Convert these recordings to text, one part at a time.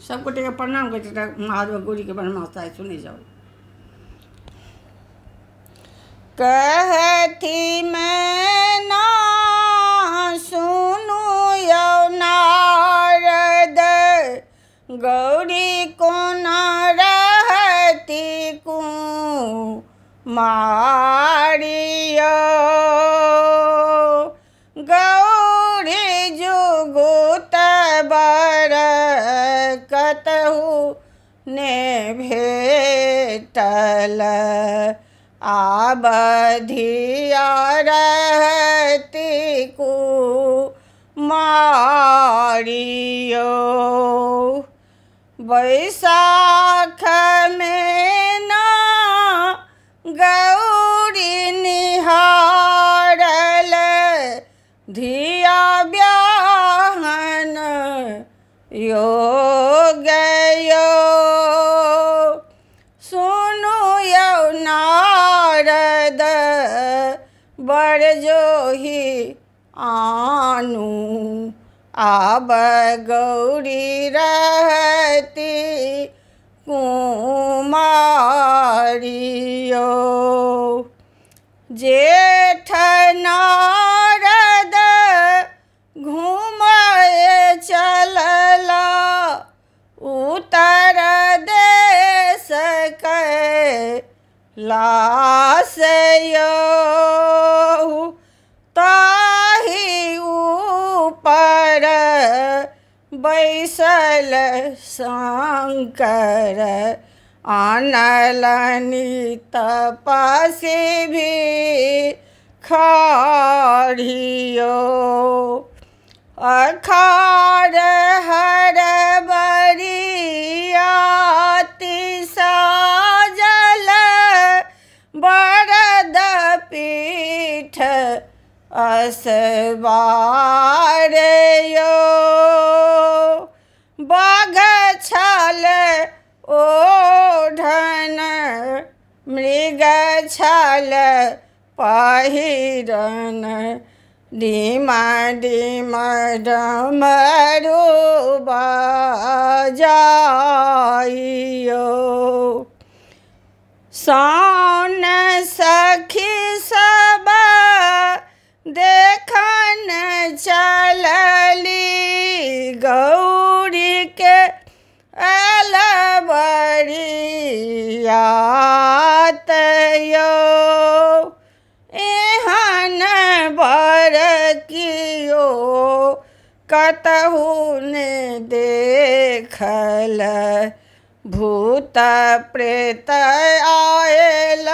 सबको टेका प्रणाम करते महादेव गौरी के बनमाता है। सुने जाओ। कहती मैं ना सुनू यौ नारद, गौरी को न रहती मारियो। गौरी जुगुत बर कतहु ने भेटल, आबधिया रहती मारियो। बैसाख में ना गौरी निहारल, धिया ब्याहन योगयो। सुनु यौ नारद बर जोही आनू, आब गौरी रहती कुमारियो। जेठ नारद घूमए चलला, उत्तर देश कैलासयो। ताही ऊपर बैसल शंकर, आनलनि तपसी भी खारियो। अखार हर बरियाती साजल, बरद पीठ असवारयो। बघ छल ओढ़न, मृग छल पहिरन, डिम डिम डमरू बजाइयो। साउन सखी सब देखन चलली, गौरी के अलबरियात यो। एहन बर कियो कतहु ने देखल, भूत प्रेत आयल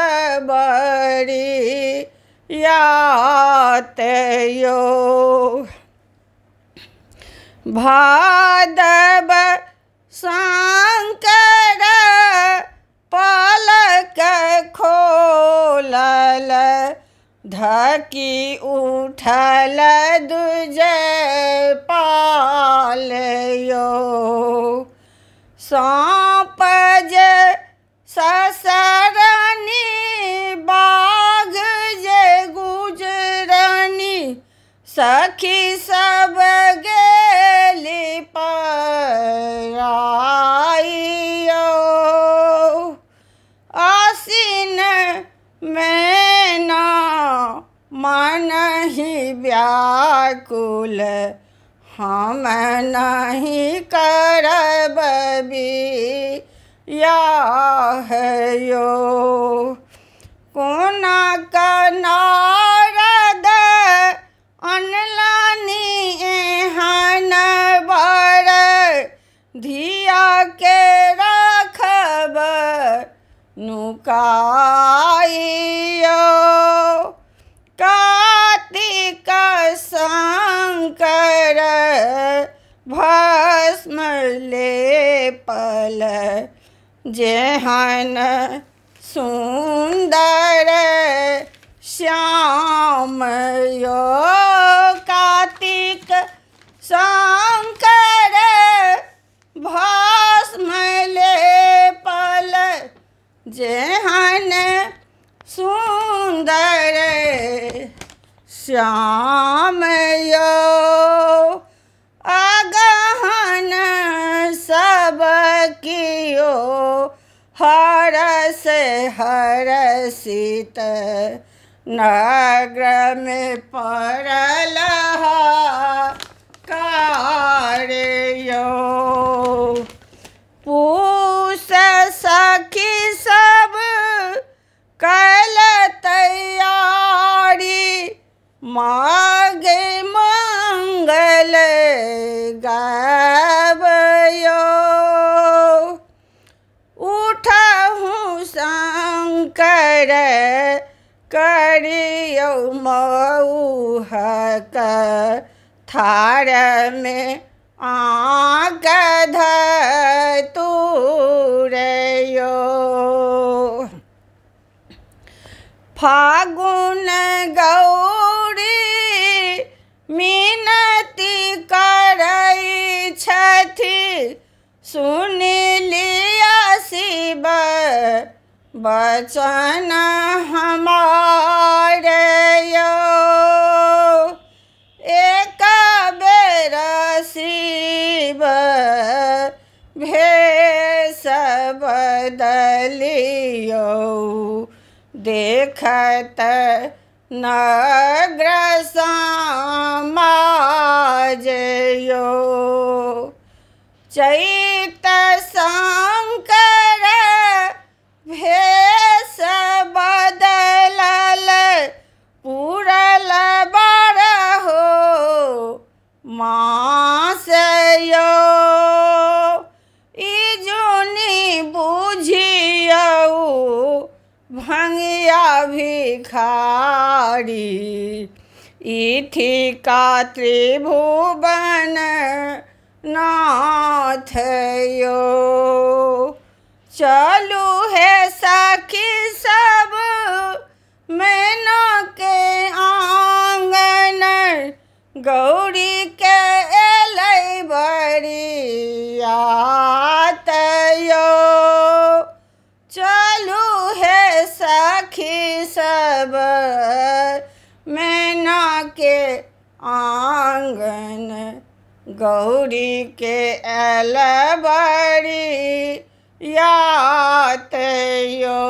बरियात यो। भादव शंकर पलक खोलल, धकी उठल दुज पालयो। सांप जे ससरनी, बाघ जे गुजरनी, सखी सब गेली पराइयो। आसीन में ना मन ही व्याकुल, हम नहीं करब बियाहयो। कोना का नारद अनलनि एहन बर, धिया के रखब नुकाइयो। कार्तिक शंकर भस्म लेपल, जेहन सुंदर श्याम यो। कार्तिक शंकर भस्म लेपल, जेहन सुंदर श्याम यो। अगहन सब सखियो हरस हरसित नगर में पड़ल कार्यो। पूस सखी सब कल तैयारी मागे मंगल गावयो। उठहु शंकर करियो मऊहक थार में आग धतुरयो। फागुन गौरी मिनती करई छथि सुन लिया शिव बचन हमारे यो। एक बेर शिव भेष बदलियो देखत नग्र समाजयो। चैत शंकर भेष बदलल पूरल बारहो मास यो। इजुनी बुझियौ भंगिया भिखारी इठिका त्रिभुवन नाथ यो। चलू है सखी सब मैना के आंगन गौरी के एलै बरियात यो। चलू है सखी सब मैना के आंगन गौरी के एल बरियात यो।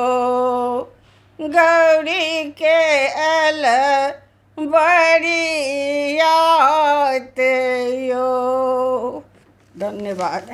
गौरी के एल बरियात यो। धन्यवाद।